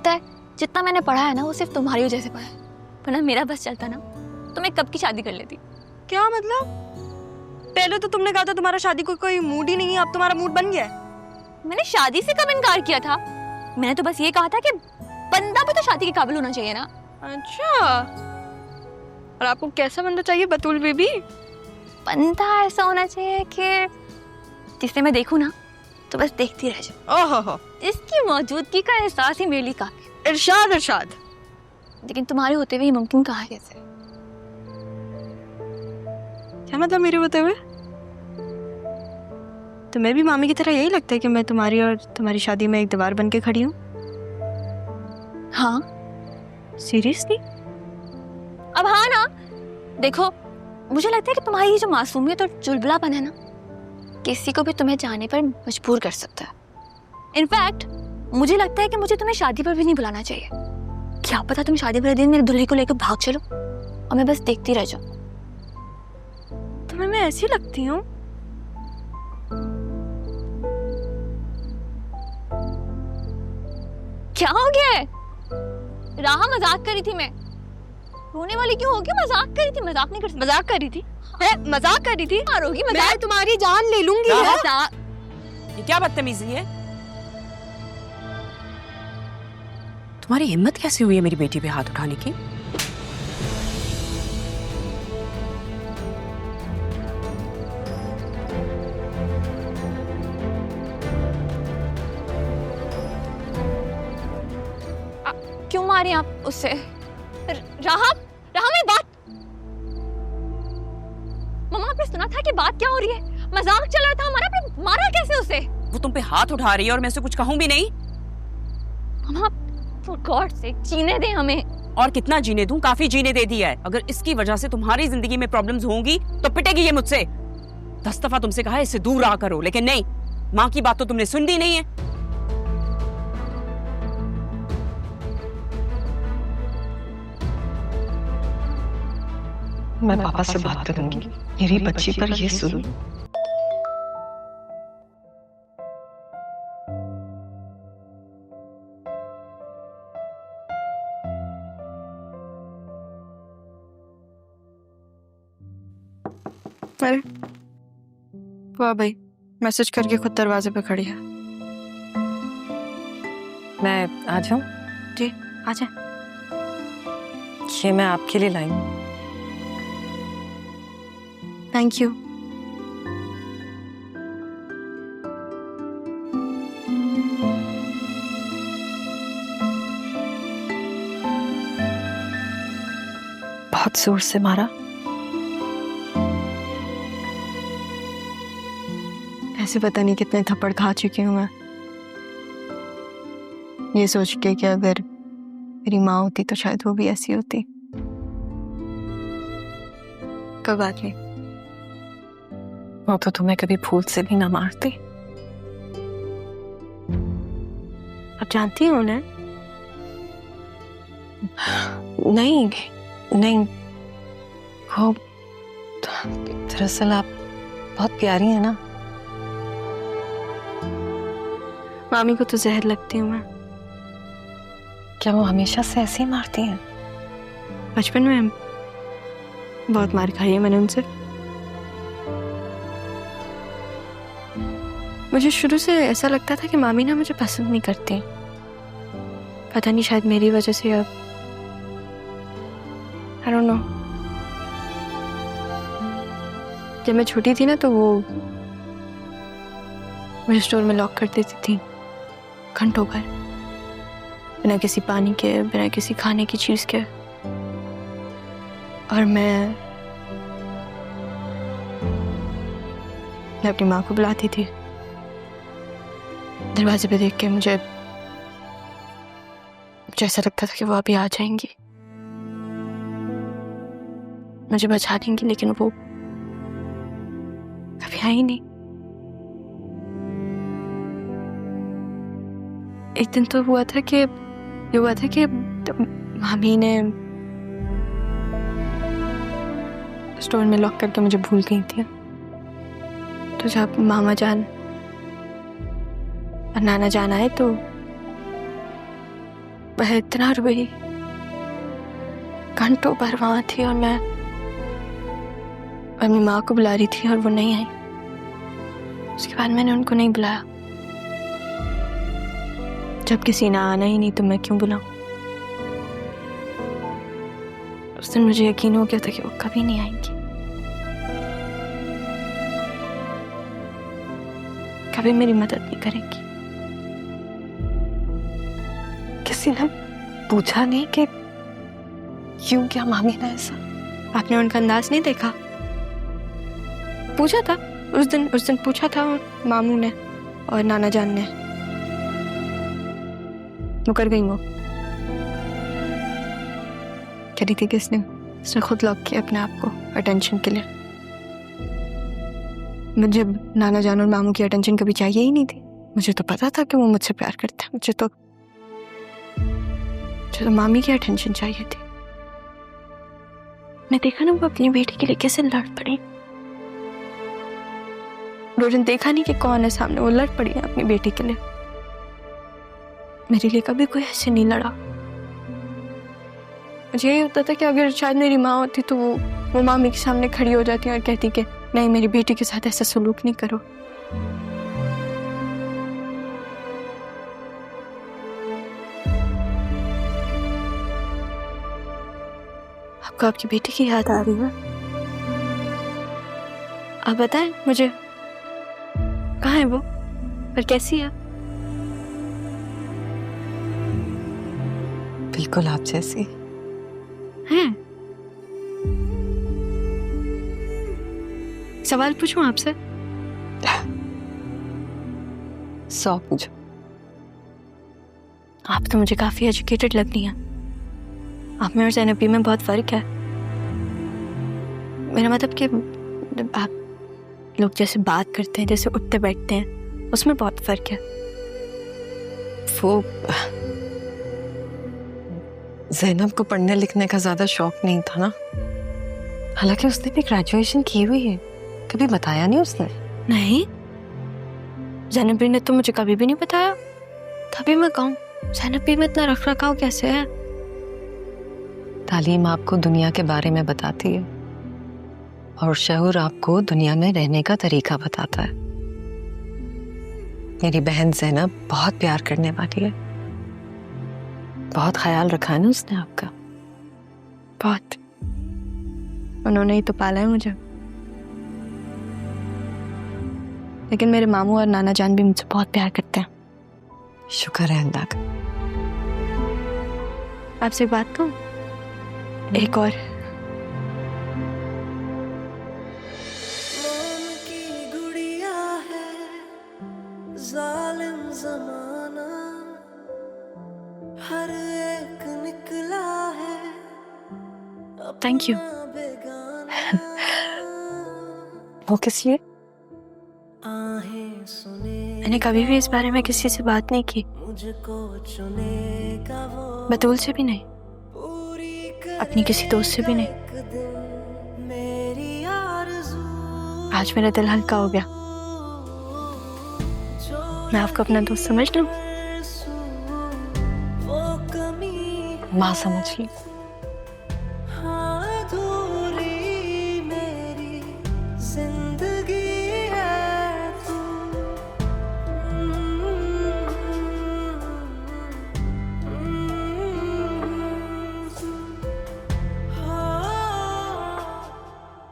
लगता है जितना मैंने पढ़ा है ना वो सिर्फ तुम्हारी वजह से पढ़ा है, वरना मेरा बस चलता ना तो मैं कब की शादी कर लेती। क्या मतलब? पहले तो तुमने कहा था तुम्हारा शादी को कोई मूड ही नहीं है, अब तुम्हारा मूड बन गया है। मैंने शादी से कब इनकार किया था? मैंने तो बस ये कहा था कि बंदा भी तो शादी के काबिल होना चाहिए ना। अच्छा, और आपको कैसा बंदा चाहिए बतूल बेबी? बंदा ऐसा होना चाहिए कि जिसे मैं देखूं ना तो बस देखती रह जाऊं। ओहो, इसकी मौजूदगी का एहसास ही मेरे लिए काफी। इरशाद इरशाद। लेकिन तुम्हारे होते हुए ये मुमकिन कहाँ है? कैसे? क्या मतलब मेरे होते हुए? तुम्हें भी मामी की तरह यही लगता है कि मैं तुम्हारी और तुम्हारी शादी में एक दीवार बन के खड़ी हूँ? हाँ। सीरियसली? अब हाँ ना, देखो मुझे लगता है कि तुम्हारी ये जो मासूमियत और चुलबुलापन है ना किसी को भी तुम्हें जाने पर मजबूर कर सकता है। इनफैक्ट मुझे लगता है कि मुझे तुम्हें शादी पर भी नहीं बुलाना चाहिए। क्या पता तुम शादी वाले दिन मेरे दूल्हे को लेकर भाग चलो और मैं बस देखती रह जाऊं। तुम्हें मैं ऐसी लगती हूँ? क्या हो गया है? राहा मजाक करी थी मैं। रोने वाली क्यों हो गई? मजाक करी थी। मजाक नहीं कर सकती। मजाक कर रही थी? मजाक कर रही थी? मारोगी मजाक? मैं तुम्हारी जान ले लूंगी। मजाक? ये क्या बदतमीजी है? तुम्हारी हिम्मत कैसे हुई है मेरी बेटी पे हाथ उठाने की? क्यों मारी आप उससे? राहा, राहा मेरी बात। मम्मा आपने सुना था कि बात क्या हो रही है? मजाक चल रहा था हमारा, आपने मारा कैसे उसे? वो तुम पे हाथ उठा रही है और मैं उसे कुछ कहूं भी नहीं। मम्मा फॉर गॉड सेक जीने दें हमें। और कितना जीने दूं? काफी जीने दे दिया है। अगर इसकी वजह से तुम्हारी जिंदगी में प्रॉब्लम्स होंगी तो पिटेगी ये मुझसे। 10 दफा तुमसे कहा है इससे दूर रहा करो, लेकिन नहीं, माँ की बात तो तुमने सुन दी नहीं है। मैं पापा से बात करूंगी मेरी बच्ची पर ये सुन। अरे वाह भाई, मैसेज करके खुद दरवाजे पे खड़ी है। मैं आ जाऊं? जी आ जाए। ये मैं आपके लिए लाई हूं। Thank you. बहुत जोर से मारा? ऐसे पता नहीं कितने थप्पड़ खा चुकी हूँ मैं, ये सोच के कि अगर मेरी माँ होती तो शायद वो भी ऐसी होती। कोई बात नहीं, वो तो तुम्हें कभी भूल से भी ना मारती। आप जानती हो उन्हें? नहीं नहीं, वो दरअसल आप बहुत प्यारी है ना। मामी को तो जहर लगती हूँ मैं। क्या वो हमेशा से ऐसे ही मारती हैं? बचपन में बहुत मार खाई है मैंने उनसे। मुझे शुरू से ऐसा लगता था कि मामी ना मुझे पसंद नहीं करती। पता नहीं, शायद मेरी वजह से। अब आई डोंट नो। जब मैं छोटी थी ना तो वो मुझे स्टोर में लॉक कर देती थी घंटों भर, बिना किसी पानी के, बिना किसी खाने की चीज के। और मैं अपनी माँ को बुलाती थी। दरवाजे पे देख के मुझे ऐसा लगता था कि वो अभी आ जाएंगी, मुझे बचा लेंगी, लेकिन वो कभी आई नहीं। एक दिन तो हुआ था कि मामी ने स्टोर में लॉक करके मुझे भूल गई थी। तो जब मामा जान और नाना जान आए तो वह इतना रोई, घंटों भर वहां थी और मैं अपनी माँ को बुला रही थी और वो नहीं आई। उसके बाद मैंने उनको नहीं बुलाया। जब किसी ने आना ही नहीं तो मैं क्यों बुलाऊं? उस दिन मुझे यकीन हो गया था कि वो कभी नहीं आएंगी, कभी मेरी मदद नहीं करेंगी। किसी ने पूछा नहीं कि क्यों क्या मामी ने ऐसा? आपने उनका अंदाज नहीं देखा? पूछा था उस दिन पूछा था मामू ने और नाना जान ने। मुकर गई वो। कह रही थी कि उसने खुद लॉक किया अपने आप को अटेंशन के लिए। मुझे नाना जान और मामू की अटेंशन कभी चाहिए ही नहीं थी। मुझे तो पता था कि वो मुझसे प्यार करते हैं। मुझे तो मामी की अटेंशन चाहिए थी। मैं देखा ना वो अपनी बेटी के लिए कैसे लड़ पड़ी। रोजन देखा नहीं कि कौन है सामने, वो लड़ पड़ी है अपनी बेटी के लिए। मेरे लिए कभी कोई ऐसे नहीं लड़ा। मुझे यही होता था कि अगर शायद मेरी माँ होती तो वो मामी के सामने खड़ी हो जाती और कहती कि नहीं, मेरी बेटी के साथ ऐसा सलूक नहीं करो। आपको आपकी बेटी की याद आ रही है? आप बताएं मुझे, कहाँ है वो और कैसी है? बिल्कुल आप जैसी हैं? सवाल पूछूं आपसे? 100 पूछो। आप तो मुझे काफी एजुकेटेड लग रही हैं। आप में और ज़ैनबी में बहुत फर्क है। मेरा मतलब कि आप लोग जैसे बात करते हैं, जैसे उठते बैठते हैं, उसमें बहुत फर्क है। वो ज़ैनब को पढ़ने लिखने का ज्यादा शौक नहीं था ना। हालांकि उसने भी ग्रेजुएशन की हुई है, कभी बताया नहीं उसने। नहीं, ज़ैनबी ने तो मुझे कभी भी नहीं बताया। तभी मैं कहूँ ज़ैनबी में इतना रख रखाव कैसे है? तालीम आपको दुनिया के बारे में बताती है और शऊर आपको दुनिया में रहने का तरीका बताता है। मेरी बहन ज़ैनब बहुत प्यार करने वाली है। बहुत ख्याल रखा है ना उसने आपका। बहुत। उन्होंने ही तो पाला है मुझे। लेकिन मेरे मामू और नाना जान भी मुझसे बहुत प्यार करते हैं। शुक्र है अल्लाह का। आपसे एक बात कहूं? एक और। जालिम ज़माना हर एक निकला है। Thank you. वो किस लिए? आहें सुने मैंने कभी भी इस बारे में किसी से बात नहीं की। मुझको चुनेगा वो बतूल से भी नहीं, पूरी अपनी किसी दोस्त से भी नहीं। दिन मेरी आरज़ू आज मेरा दिल हल्का हो गया। मैं आपको अपना दोस्त समझ लूं? वो कमी माँ समझ ली।